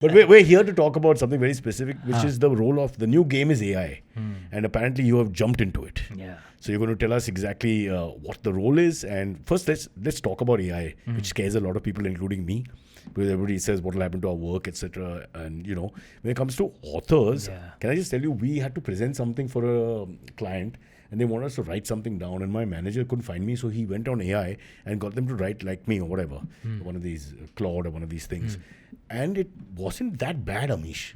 But we're here to talk about something very specific, which is the role of the new game is AI. And apparently you have jumped into it. Yeah. So you're going to tell us exactly what the role is. And first, let's talk about AI, which scares a lot of people, including me. Because everybody says what will happen to our work, etc. And, when it comes to authors, can I just tell you, we had to present something for a client and they wanted us to write something down, and my manager couldn't find me, so he went on AI and got them to write like me or whatever, one of these Claude or one of these things. And it wasn't that bad, Amish.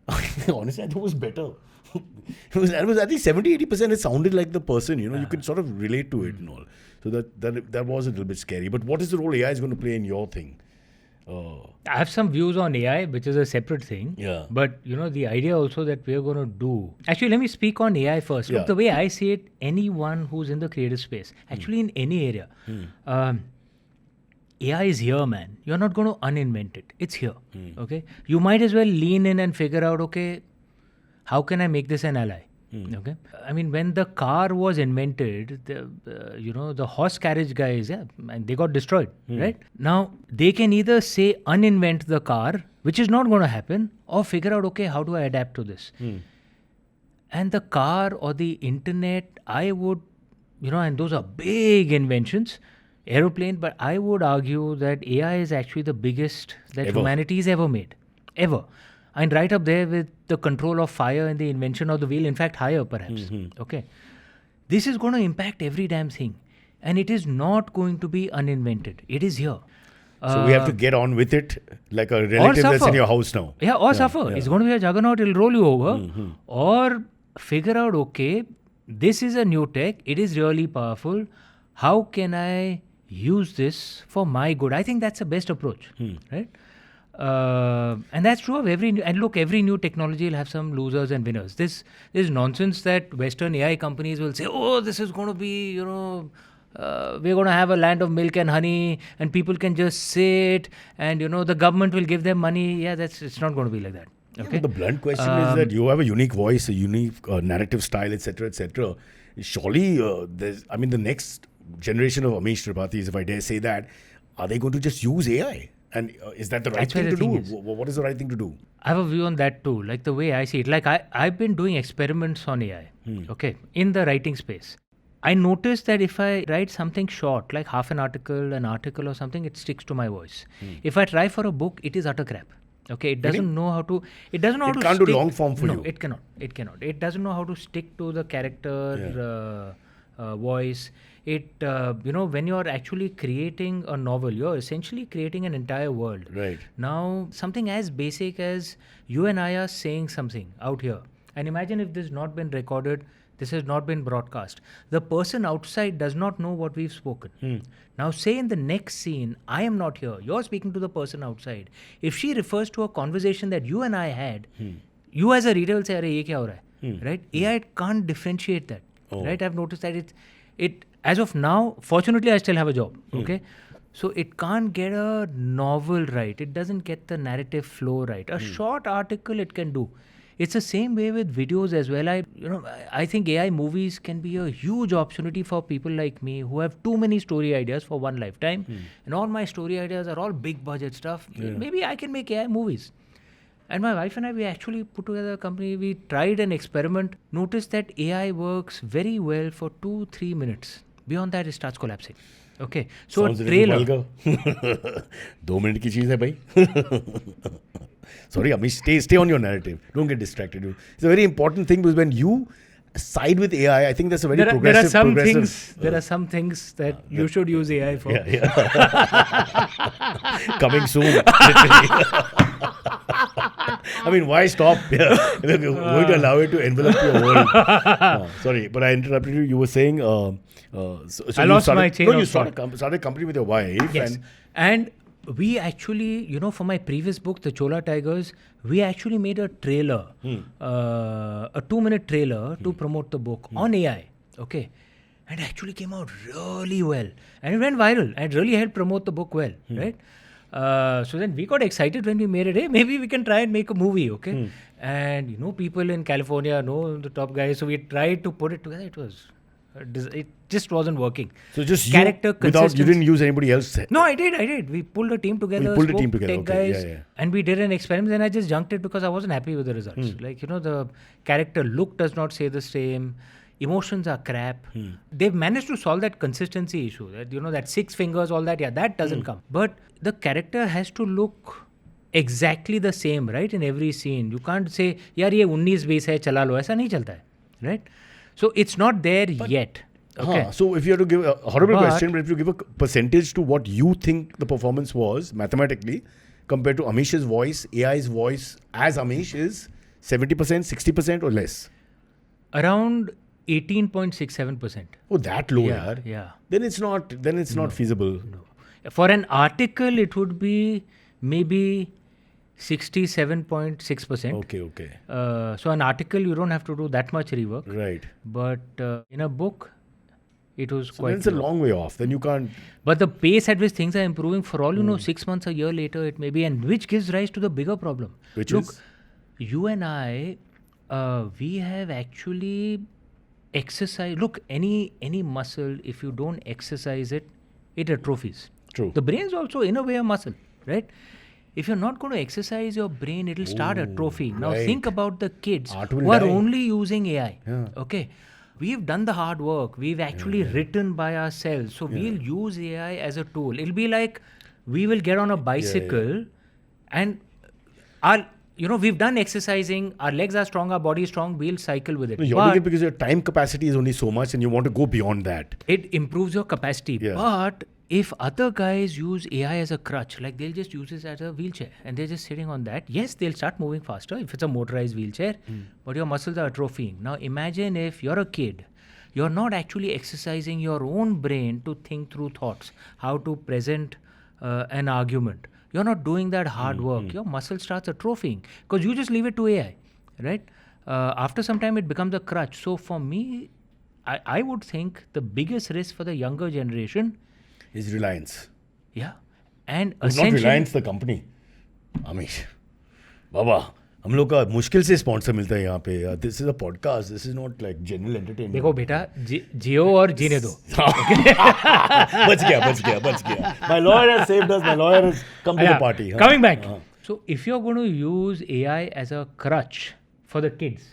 Honestly, I thought it was better. It was at least 70-80%. It sounded like the person, you could sort of relate to it and all. So that was a little bit scary. But what is the role AI is going to play in your thing? I have some views on AI, which is a separate thing. Yeah. But, the idea also that we're going to do... Actually, let me speak on AI first. Look, the way I see it, anyone who's in the creative space, actually in any area, AI is here, man. You're not going to uninvent it. It's here. Okay? You might as well lean in and figure out, okay, how can I make this an ally? Okay. I mean, when the car was invented, the horse carriage guys, and they got destroyed, right? Now, they can either say uninvent the car, which is not going to happen, or figure out, okay, how do I adapt to this? And the car or the internet, I would, and those are big inventions, aeroplane, but I would argue that AI is actually the biggest that humanity's ever made. Ever. And right up there with the control of fire and the invention of the wheel, in fact, higher perhaps. Okay. This is going to impact every damn thing. And it is not going to be uninvented. It is here. So we have to get on with it like a relative that's in your house now. Yeah, or suffer. Yeah. It's going to be a juggernaut, it'll roll you over. Or figure out, okay, this is a new tech, it is really powerful. How can I use this for my good? I think that's the best approach, right? And that's true of every new technology will have some losers and winners. This is nonsense that Western AI companies will say, oh, this is going to be, we're going to have a land of milk and honey and people can just sit and, the government will give them money. Yeah, it's not going to be like that. Okay. The blunt question is that you have a unique voice, a unique narrative style, etc., etc. Surely, the next generation of Amish Tripathis, if I dare say that, are they going to just use AI? And is that the right thing to do? What is the right thing to do? I have a view on that too. Like the way I see it, like I've been doing experiments on AI, okay, in the writing space. I noticed that if I write something short, like half an article or something, it sticks to my voice. If I try for a book, it is utter crap. Okay, it doesn't know how to. It doesn't know how to. It can't do long form for you. No, it cannot. It cannot. It doesn't know how to stick to the character voice. It when you're actually creating a novel, you're essentially creating an entire world. Right. Now, something as basic as you and I are saying something out here, and imagine if this has not been recorded, this has not been broadcast. The person outside does not know what we've spoken. Now, say in the next scene, I am not here. You're speaking to the person outside. If she refers to a conversation that you and I had, you as a reader will say, "Arey, ye kya ho raha hai?" Right? AI can't differentiate that. Right? I've noticed that it as of now, fortunately, I still have a job. Okay. So it can't get a novel right. It doesn't get the narrative flow right. A short article it can do. It's the same way with videos as well. I think AI movies can be a huge opportunity for people like me who have too many story ideas for one lifetime. And all my story ideas are all big budget stuff. Maybe I can make AI movies. And my wife and I, we actually put together a company. We tried an experiment, noticed that AI works very well for 2-3 minutes. Beyond that, it starts collapsing. Okay. So sounds a trailer. 2 minute ki cheez hai bhai. Sorry, Amish, stay on your narrative. Don't get distracted. It's a very important thing because when you side with AI, I think that's a very progressive. There are some things that you should use AI for. Coming soon. I mean, why stop? We're going to allow it to envelop your world. Sorry, but I interrupted you. You were saying... so I lost my chain of thought. You started a company with your wife. Yes. And we actually, for my previous book, The Chola Tigers, we actually made a trailer, a 2-minute trailer to promote the book on AI. Okay. And it actually came out really well. And it went viral and really helped promote the book well, right? So then we got excited when we made it. Hey, maybe we can try and make a movie, okay? And people in California know the top guys, so we tried to put it together. It was It just wasn't working. So just Character you, without, you consistency. didn't use anybody else. No, I did. We pulled a team together. We pulled a spoke team to together, tech okay, guys, yeah. and we did an experiment. And I just junked it because I wasn't happy with the results. Like, the character look does not say the same. Emotions are crap. They've managed to solve that consistency issue. That that 6 fingers, all that. Yeah, that doesn't come. But the character has to look exactly the same, right? In every scene, you can't say, "Yaar, ye 19-20 hai, chala lo." Aisa nahi chalta hai, right? So it's not there yet. Okay. So if you have to give a horrible But- question, but if you give a percentage to what you think the performance was mathematically compared to Amish's voice, AI's voice as Amish is 70%, 60% or less. Around 18.67%. Oh, that low, Yeah, yaar. yeah. Then it's not feasible. For an article, it would be maybe 67.6%. Okay. So an article, you don't have to do that much rework. Right. But in a book, it was So quite then it's a low. long way off. Then you can't. But the pace at which things are improving, for all 6 months, a year later, it may be, and which gives rise to the bigger problem. Which Look, is? you and I, we have actually exercised. Look, any muscle, if you don't exercise it, it atrophies. True. The brain is also, in a way, a muscle, right? If you're not going to exercise your brain, it'll start atrophying. Now, right. think about the kids Art will who are die. only using AI. Yeah. Okay. We've done the hard work. We've actually written by ourselves. So we'll use AI as a tool. It'll be like we will get on a bicycle and we've done exercising. Our legs are strong, our body is strong. We'll cycle with it. No, you're doing it because your time capacity is only so much and you want to go beyond that. It improves your capacity. Yeah. But if other guys use AI as a crutch, like they'll just use it as a wheelchair and they're just sitting on that, yes, they'll start moving faster if it's a motorized wheelchair, but your muscles are atrophying. Now imagine if you're a kid, you're not actually exercising your own brain to think through thoughts, how to present an argument. You're not doing that hard work. Your muscle starts atrophying because you just leave it to AI, right? After some time, it becomes a crutch. So for me, I would think the biggest risk for the younger generation, Is reliance. yeah, and It's not essentially, Reliance the company. Amish. बाबा हम लोग का मुश्किल से sponsor मिलता है यहाँ पे. This is a podcast. This is not like general entertainment. देखो बेटा जियो और जीने दो. बच गया. My lawyer has saved us. My lawyer has come to the party. huh? Coming back. So if you're going to use AI as a crutch for the kids,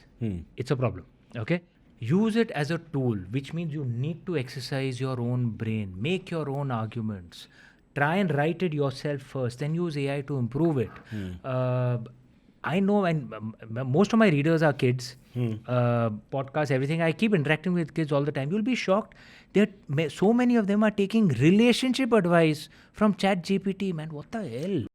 it's a problem. Okay. Use it as a tool, which means you need to exercise your own brain, make your own arguments, try and write it yourself first, then use AI to improve it. I know, and most of my readers are kids, podcasts, everything. I keep interacting with kids all the time. You'll be shocked that so many of them are taking relationship advice from ChatGPT. Man, what the hell?